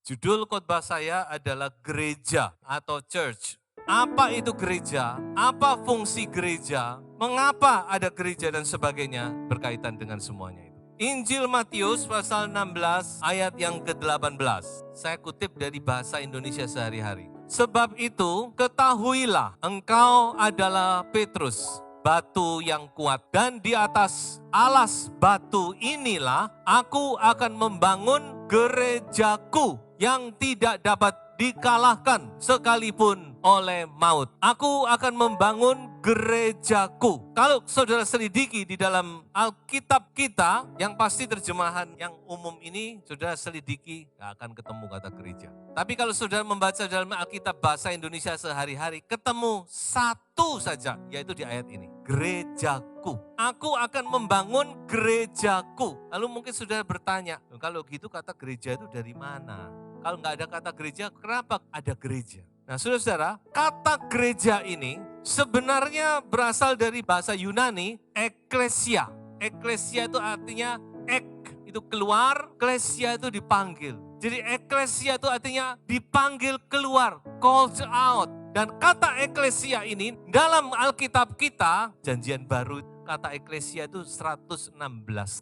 Judul khotbah saya adalah gereja atau church. Apa itu gereja? Apa fungsi gereja? Mengapa ada gereja dan sebagainya berkaitan dengan semuanya itu. Injil Matius pasal 16 ayat yang ke-18. Saya kutip dari bahasa Indonesia sehari-hari. Sebab itu ketahuilah engkau adalah Petrus, batu yang kuat, dan di atas alas batu inilah aku akan membangun gerejaku yang tidak dapat dikalahkan sekalipun oleh maut. Aku akan membangun gerejaku. Kalau saudara selidiki di dalam Alkitab kita, yang pasti terjemahan yang umum ini, saudara selidiki, gak akan ketemu kata gereja. Tapi kalau saudara membaca dalam Alkitab bahasa Indonesia sehari-hari, ketemu satu saja, yaitu di ayat ini. Gerejaku. Aku akan membangun gerejaku. Lalu mungkin saudara bertanya, kalau gitu kata gereja itu dari mana? Kalau nggak ada kata gereja, kenapa ada gereja? Nah, saudara-saudara, kata gereja ini sebenarnya berasal dari bahasa Yunani, ekklesia. Ekklesia itu artinya itu keluar, klesia itu dipanggil. Jadi ekklesia itu artinya dipanggil keluar, called out. Dan kata ekklesia ini dalam Alkitab kita, Janjian Baru, kata ekklesia itu 116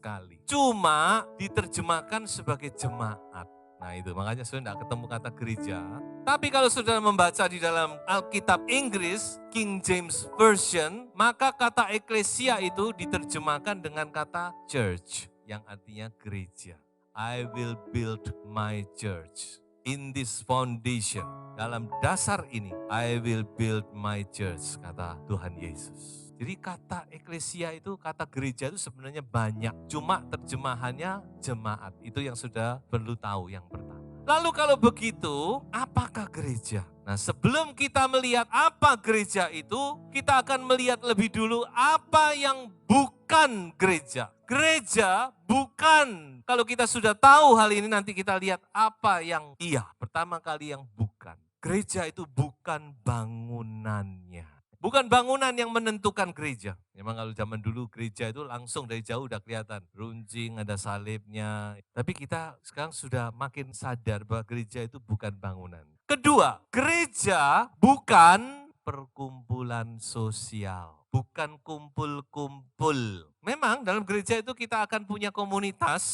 kali. Cuma diterjemahkan sebagai jemaat. Nah itu, makanya saudara tidak ketemu kata gereja. Tapi kalau saudara membaca di dalam Alkitab Inggris, King James Version, maka kata ekklesia itu diterjemahkan dengan kata church, yang artinya gereja. I will build my church in this foundation. Dalam dasar ini, I will build my church, kata Tuhan Yesus. Jadi kata eklesia itu, kata gereja itu sebenarnya banyak. Cuma terjemahannya jemaat. Itu yang sudah perlu tahu yang pertama. Lalu kalau begitu, apakah gereja? Nah, sebelum kita melihat apa gereja itu, kita akan melihat lebih dulu apa yang bukan gereja. Gereja bukan, kalau kita sudah tahu hal ini, nanti kita lihat apa yang iya. Pertama kali yang bukan. Gereja itu bukan bangunannya. Bukan bangunan yang menentukan gereja. Memang kalau zaman dulu gereja itu langsung dari jauh udah kelihatan. Runcing, ada salibnya. Tapi kita sekarang sudah makin sadar bahwa gereja itu bukan bangunan. Kedua, gereja bukan perkumpulan sosial. Bukan kumpul-kumpul. Memang dalam gereja itu kita akan punya komunitas.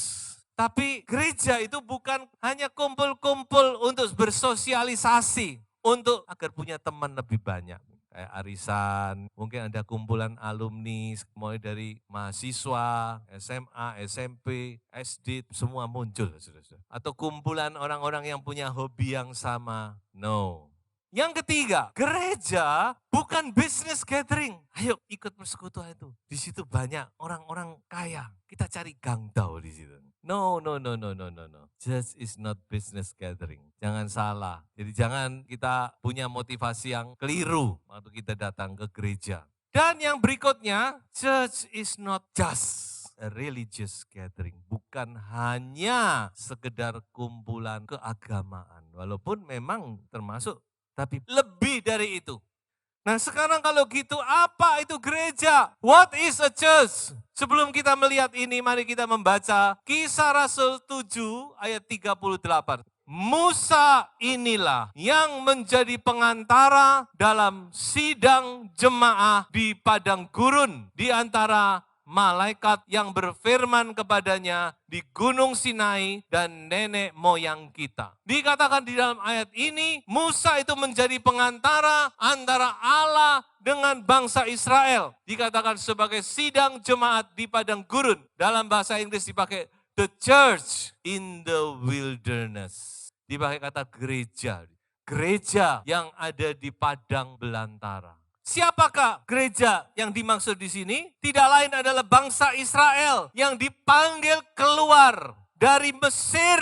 Tapi gereja itu bukan hanya kumpul-kumpul untuk bersosialisasi. Untuk agar punya teman lebih banyak. Kayak arisan, mungkin ada kumpulan alumni, mulai dari mahasiswa, SMA, SMP, SD, semua muncul. Atau kumpulan orang-orang yang punya hobi yang sama. No. Yang ketiga, gereja bukan business gathering. Ayo ikut persekutuan itu. Di situ banyak orang-orang kaya. Kita cari gangdau di situ. No. Church is not business gathering. Jangan salah. Jadi jangan kita punya motivasi yang keliru waktu kita datang ke gereja. Dan yang berikutnya, church is not just a religious gathering. Bukan hanya sekedar kumpulan keagamaan. Walaupun memang termasuk, tapi lebih dari itu. Nah sekarang kalau gitu apa itu gereja? What is a church? Sebelum kita melihat ini, mari kita membaca Kisah Rasul 7 ayat 38. Musa inilah yang menjadi pengantara dalam sidang jemaah di padang gurun di antara malaikat yang berfirman kepadanya di Gunung Sinai dan nenek moyang kita. Dikatakan di dalam ayat ini, Musa itu menjadi pengantara antara Allah dengan bangsa Israel. Dikatakan sebagai sidang jemaat di padang gurun. Dalam bahasa Inggris dipakai the church in the wilderness. Dipakai kata gereja. Gereja yang ada di padang belantara. Siapakah gereja yang dimaksud di sini? Tidak lain adalah bangsa Israel yang dipanggil keluar dari Mesir,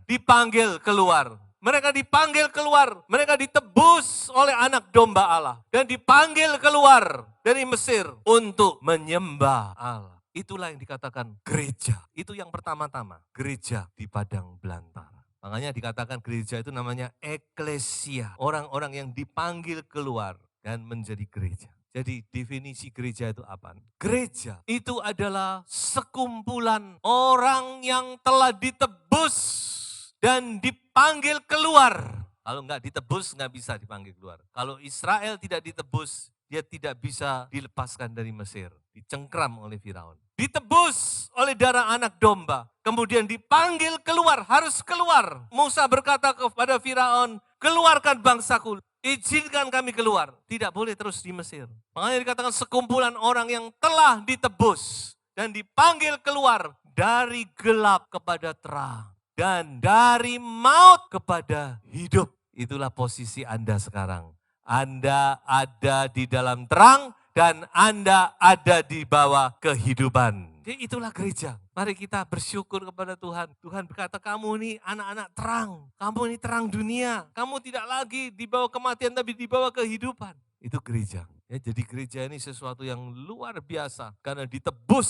dipanggil keluar. Mereka dipanggil keluar, mereka ditebus oleh anak domba Allah dan dipanggil keluar dari Mesir untuk menyembah Allah. Itulah yang dikatakan gereja. Itu yang pertama-tama, gereja di padang belantara. Makanya dikatakan gereja itu namanya eklesia, orang-orang yang dipanggil keluar dan menjadi gereja. Jadi definisi gereja itu apa? Gereja itu adalah sekumpulan orang yang telah ditebus dan dipanggil keluar. Kalau nggak ditebus, nggak bisa dipanggil keluar. Kalau Israel tidak ditebus, dia tidak bisa dilepaskan dari Mesir. Dicengkram oleh Firaun. Ditebus oleh darah anak domba. Kemudian dipanggil keluar, harus keluar. Musa berkata kepada Firaun, keluarkan bangsaku. Izinkan kami keluar. Tidak boleh terus di Mesir. Makanya dikatakan sekumpulan orang yang telah ditebus dan dipanggil keluar dari gelap kepada terang. Dan dari maut kepada hidup. Itulah posisi Anda sekarang. Anda ada di dalam terang dan Anda ada di bawah kehidupan. Jadi itulah gereja. Mari kita bersyukur kepada Tuhan. Tuhan berkata, kamu ini anak-anak terang. Kamu ini terang dunia. Kamu tidak lagi di bawah kematian tapi di bawah kehidupan. Itu gereja. Ya, jadi gereja ini sesuatu yang luar biasa karena ditebus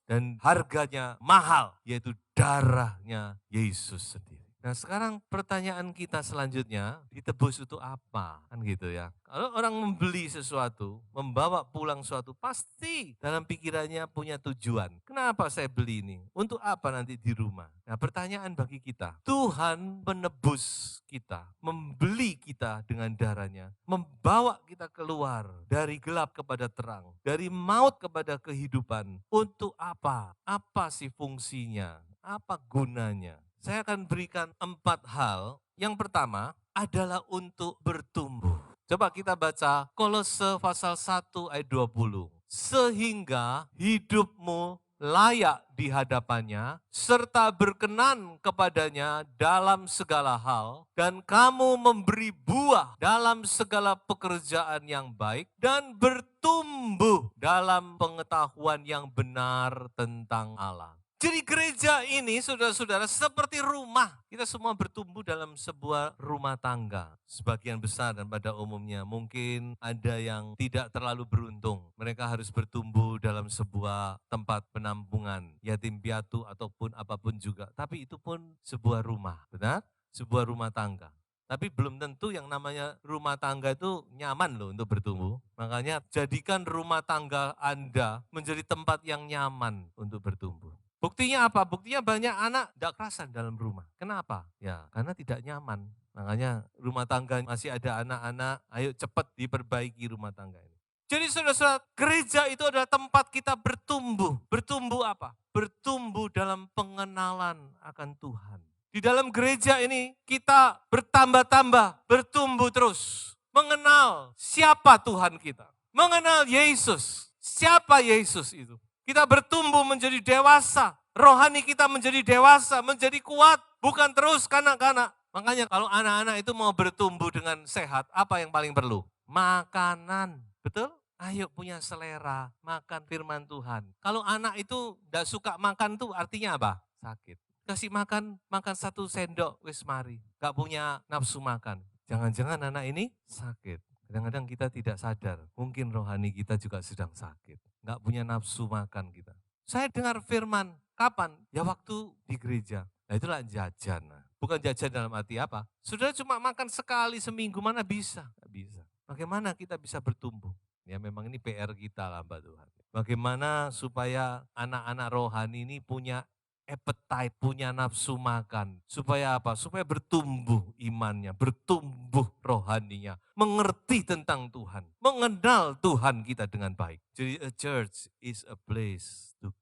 dan harganya mahal, yaitu darahnya Yesus sendiri. Nah sekarang pertanyaan kita selanjutnya, ditebus itu apa? Kan gitu ya. Kalau orang membeli sesuatu, membawa pulang sesuatu, pasti dalam pikirannya punya tujuan. Kenapa saya beli ini? Untuk apa nanti di rumah? Nah pertanyaan bagi kita, Tuhan menebus kita, membeli kita dengan darahnya, membawa kita keluar dari gelap kepada terang, dari maut kepada kehidupan. Untuk apa? Apa sih fungsinya? Apa gunanya? Saya akan berikan 4 hal. Yang pertama adalah untuk bertumbuh. Coba kita baca Kolose pasal 1 ayat 20. Sehingga hidupmu layak di hadapannya, serta berkenan kepadanya dalam segala hal, dan kamu memberi buah dalam segala pekerjaan yang baik, dan bertumbuh dalam pengetahuan yang benar tentang Allah. Jadi gereja ini saudara-saudara seperti rumah. Kita semua bertumbuh dalam sebuah rumah tangga. Sebagian besar dan pada umumnya mungkin ada yang tidak terlalu beruntung. Mereka harus bertumbuh dalam sebuah tempat penampungan, yatim piatu ataupun apapun juga. Tapi itu pun sebuah rumah, benar? Sebuah rumah tangga. Tapi belum tentu yang namanya rumah tangga itu nyaman loh untuk bertumbuh. Makanya jadikan rumah tangga Anda menjadi tempat yang nyaman untuk bertumbuh. Buktinya apa? Buktinya banyak anak tidak kerasan dalam rumah. Kenapa? Ya karena tidak nyaman. Makanya rumah tangga masih ada anak-anak, ayo cepat diperbaiki rumah tangga ini. Jadi saudara-saudara, gereja itu adalah tempat kita bertumbuh. Bertumbuh apa? Bertumbuh dalam pengenalan akan Tuhan. Di dalam gereja ini kita bertambah-tambah, bertumbuh terus. Mengenal siapa Tuhan kita. Mengenal Yesus. Siapa Yesus itu? Kita bertumbuh menjadi dewasa. Rohani kita menjadi dewasa, menjadi kuat. Bukan terus kanak-kanak. Makanya kalau anak-anak itu mau bertumbuh dengan sehat, apa yang paling perlu? Makanan. Betul? Ayo punya selera, makan firman Tuhan. Kalau anak itu tidak suka makan tuh artinya apa? Sakit. Kasih makan 1 sendok, wis mari. Gak punya nafsu makan. Jangan-jangan anak ini sakit. Kadang-kadang kita tidak sadar, mungkin rohani kita juga sedang sakit. Nggak punya nafsu makan kita. Saya dengar firman, kapan? Ya waktu di gereja. Nah itulah jajan. Bukan jajan dalam arti apa? Sudah cuma makan sekali seminggu, mana bisa? Nggak bisa. Bagaimana kita bisa bertumbuh? Ya memang ini PR kita lah Mbak Tuhan. Bagaimana supaya anak-anak rohani ini punya appetite, punya nafsu makan. Supaya apa? Supaya bertumbuh imannya, bertumbuh rohaninya, mengerti tentang Tuhan, mengenal Tuhan kita dengan baik. Jadi a church is a place to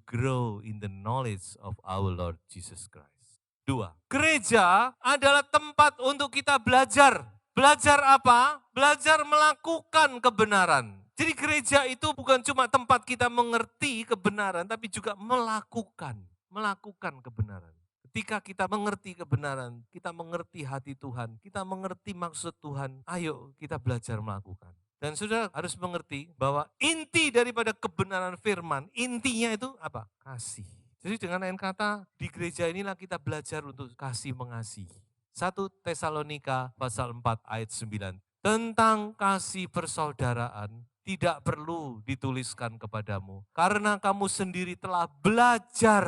grow in the knowledge of our Lord Jesus Christ. 2, gereja adalah tempat untuk kita belajar. Belajar apa? Belajar melakukan kebenaran. Jadi gereja itu bukan cuma tempat kita mengerti kebenaran, tapi juga melakukan kebenaran. Ketika kita mengerti kebenaran, kita mengerti hati Tuhan, kita mengerti maksud Tuhan, ayo kita belajar melakukan. Dan saudara harus mengerti bahwa inti daripada kebenaran firman, intinya itu apa? Kasih. Jadi dengan lain kata, di gereja inilah kita belajar untuk kasih mengasihi. 1 Tesalonika pasal 4 ayat 9. Tentang kasih persaudaraan, tidak perlu dituliskan kepadamu. Karena kamu sendiri telah belajar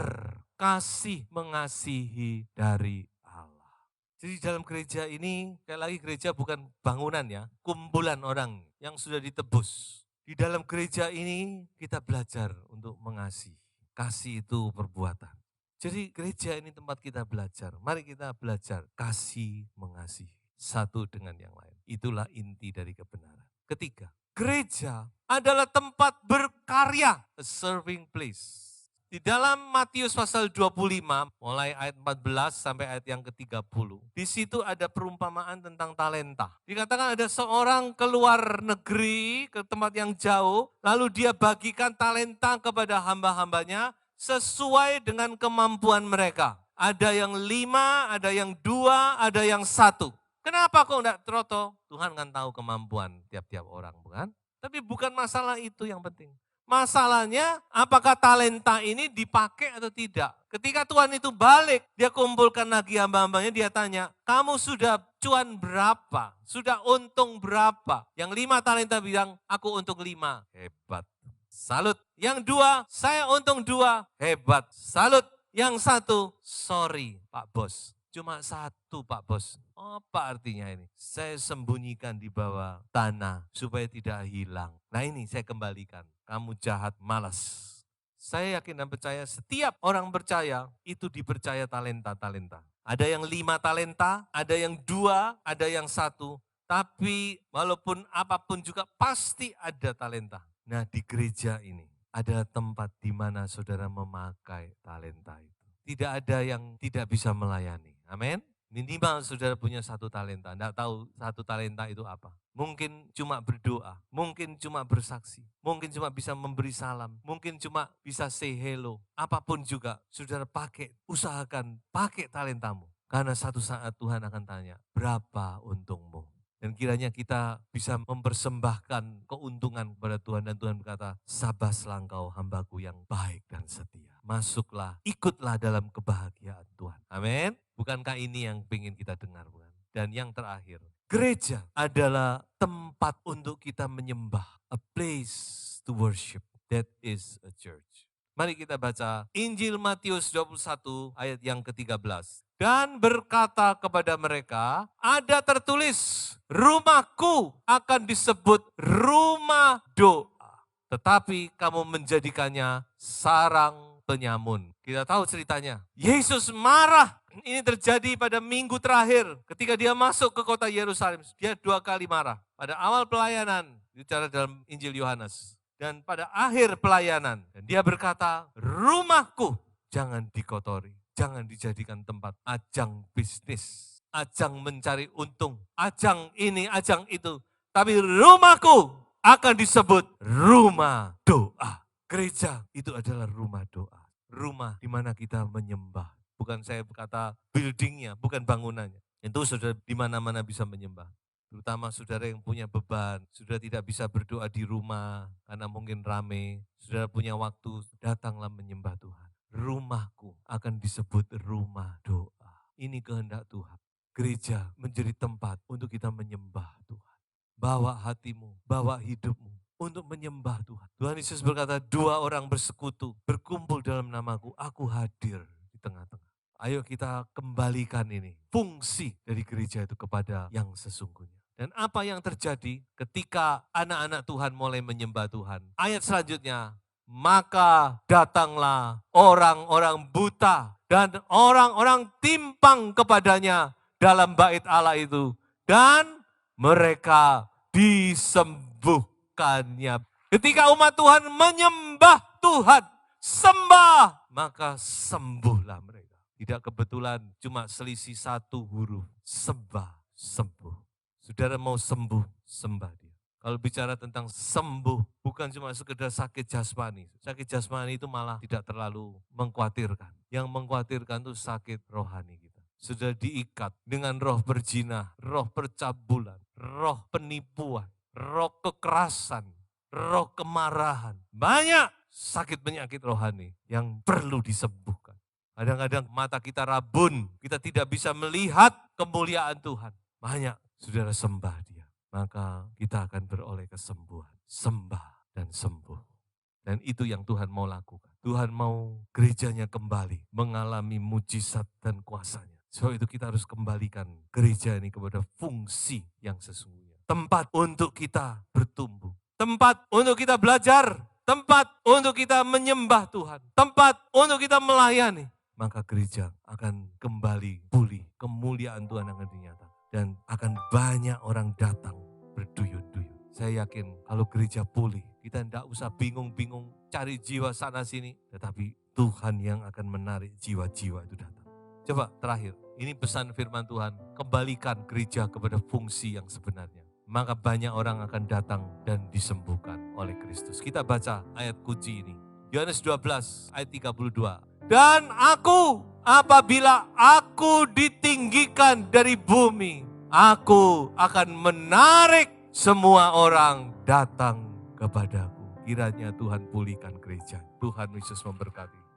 kasih mengasihi dari Allah. Jadi dalam gereja ini, kayak lagi gereja bukan bangunan ya, kumpulan orang yang sudah ditebus. Di dalam gereja ini kita belajar untuk mengasihi. Kasih itu perbuatan. Jadi gereja ini tempat kita belajar. Mari kita belajar kasih mengasihi satu dengan yang lain. Itulah inti dari kebenaran. Ketiga, gereja adalah tempat berkarya, a serving place. Di dalam Matius pasal 25, mulai ayat 14 sampai ayat yang ke-30, di situ ada perumpamaan tentang talenta. Dikatakan ada seorang keluar negeri ke tempat yang jauh, lalu dia bagikan talenta kepada hamba-hambanya sesuai dengan kemampuan mereka. Ada yang 5, ada yang 2, ada yang 1. Kenapa kok enggak troto? Tuhan kan tahu kemampuan tiap-tiap orang, bukan? Tapi bukan masalah itu yang penting. Masalahnya apakah talenta ini dipakai atau tidak. Ketika Tuhan itu balik, dia kumpulkan lagi hamba-hambanya, dia tanya, kamu sudah cuan berapa? Sudah untung berapa? Yang 5 talenta bilang, aku untung 5. Hebat. Salut. Yang 2, saya untung 2. Hebat. Salut. Yang 1, sorry Pak Bos. Cuma 1 Pak Bos. Apa artinya ini? Saya sembunyikan di bawah tanah supaya tidak hilang. Nah ini saya kembalikan. Kamu jahat, malas. Saya yakin dan percaya setiap orang percaya itu dipercaya talenta-talenta. Ada yang 5 talenta, ada yang 2, ada yang 1. Tapi walaupun apapun juga pasti ada talenta. Nah di gereja ini ada tempat di mana saudara memakai talenta itu. Tidak ada yang tidak bisa melayani. Amin. Minimal saudara punya 1 talenta. Tidak tahu 1 talenta itu apa. Mungkin cuma berdoa, mungkin cuma bersaksi, mungkin cuma bisa memberi salam, mungkin cuma bisa say hello. Apapun juga, saudara pakai, usahakan pakai talentamu. Karena satu saat Tuhan akan tanya, berapa untungmu? Dan kiranya kita bisa mempersembahkan keuntungan kepada Tuhan. Dan Tuhan berkata, sabaslah engkau hambaku yang baik dan setia. Masuklah, ikutlah dalam kebahagiaan Tuhan. Amin. Bukankah ini yang ingin kita dengar, bukan? Dan yang terakhir, gereja adalah tempat untuk kita menyembah. A place to worship. That is a church. Mari kita baca Injil Matius 21 ayat yang ke-13. Dan berkata kepada mereka, ada tertulis, rumahku akan disebut rumah doa. Tetapi kamu menjadikannya sarang penyamun. Kita tahu ceritanya. Yesus marah. Ini terjadi pada minggu terakhir ketika dia masuk ke kota Yerusalem. Dia 2 kali marah. Pada awal pelayanan, bicara dalam Injil Yohanes. Dan pada akhir pelayanan. Dan dia berkata, rumahku jangan dikotori. Jangan dijadikan tempat ajang bisnis, ajang mencari untung, ajang ini, ajang itu. Tapi rumahku akan disebut rumah doa. Gereja itu adalah rumah doa. Rumah di mana kita menyembah. Bukan saya berkata buildingnya, bukan bangunannya. Itu saudara di mana-mana bisa menyembah. Terutama saudara yang punya beban, saudara tidak bisa berdoa di rumah karena mungkin rame. Saudara punya waktu, datanglah menyembah Tuhan. Rumahku akan disebut rumah doa. Ini kehendak Tuhan. Gereja menjadi tempat untuk kita menyembah Tuhan. Bawa hatimu, bawa hidupmu untuk menyembah Tuhan. Tuhan Yesus berkata, 2 orang bersekutu, berkumpul dalam namaku, aku hadir di tengah-tengah. Ayo kita kembalikan ini, fungsi dari gereja itu kepada yang sesungguhnya. Dan apa yang terjadi ketika anak-anak Tuhan mulai menyembah Tuhan? Ayat selanjutnya, maka datanglah orang-orang buta dan orang-orang timpang kepadanya dalam bait Allah itu. Dan mereka disembuhkannya. Ketika umat Tuhan menyembah Tuhan, sembah, maka sembuhlah mereka. Tidak kebetulan cuma selisih 1 huruf, sembah, sembuh. Saudara mau sembuh, sembah dia. Kalau bicara tentang sembuh, bukan cuma sekedar sakit jasmani. Sakit jasmani itu malah tidak terlalu mengkhawatirkan. Yang mengkhawatirkan itu sakit rohani kita. Sudah diikat dengan roh berzina, roh percabulan, roh penipuan, roh kekerasan, roh kemarahan. Banyak sakit penyakit rohani yang perlu disembuhkan. Kadang-kadang mata kita rabun, kita tidak bisa melihat kemuliaan Tuhan. Banyak saudara sembah dia. Maka kita akan beroleh kesembuhan. Sembah dan sembuh. Dan itu yang Tuhan mau lakukan. Tuhan mau gerejanya kembali mengalami mujizat dan kuasanya. Sebab itu kita harus kembalikan gereja ini kepada fungsi yang sesungguhnya. Tempat untuk kita bertumbuh. Tempat untuk kita belajar. Tempat untuk kita menyembah Tuhan. Tempat untuk kita melayani. maka gereja akan kembali pulih, kemuliaan Tuhan akan dinyatakan. Dan akan banyak orang datang berduyun-duyun. Saya yakin kalau gereja pulih, kita tidak usah bingung-bingung cari jiwa sana sini. Tetapi Tuhan yang akan menarik jiwa-jiwa itu datang. Coba terakhir, ini pesan firman Tuhan, kembalikan gereja kepada fungsi yang sebenarnya. Maka banyak orang akan datang dan disembuhkan oleh Kristus. Kita baca ayat kunci ini. Yohanes 12 ayat 32. Dan aku, apabila aku ditinggikan dari bumi, aku akan menarik semua orang datang kepadaku. Kiranya Tuhan pulihkan gereja. Tuhan Yesus memberkati.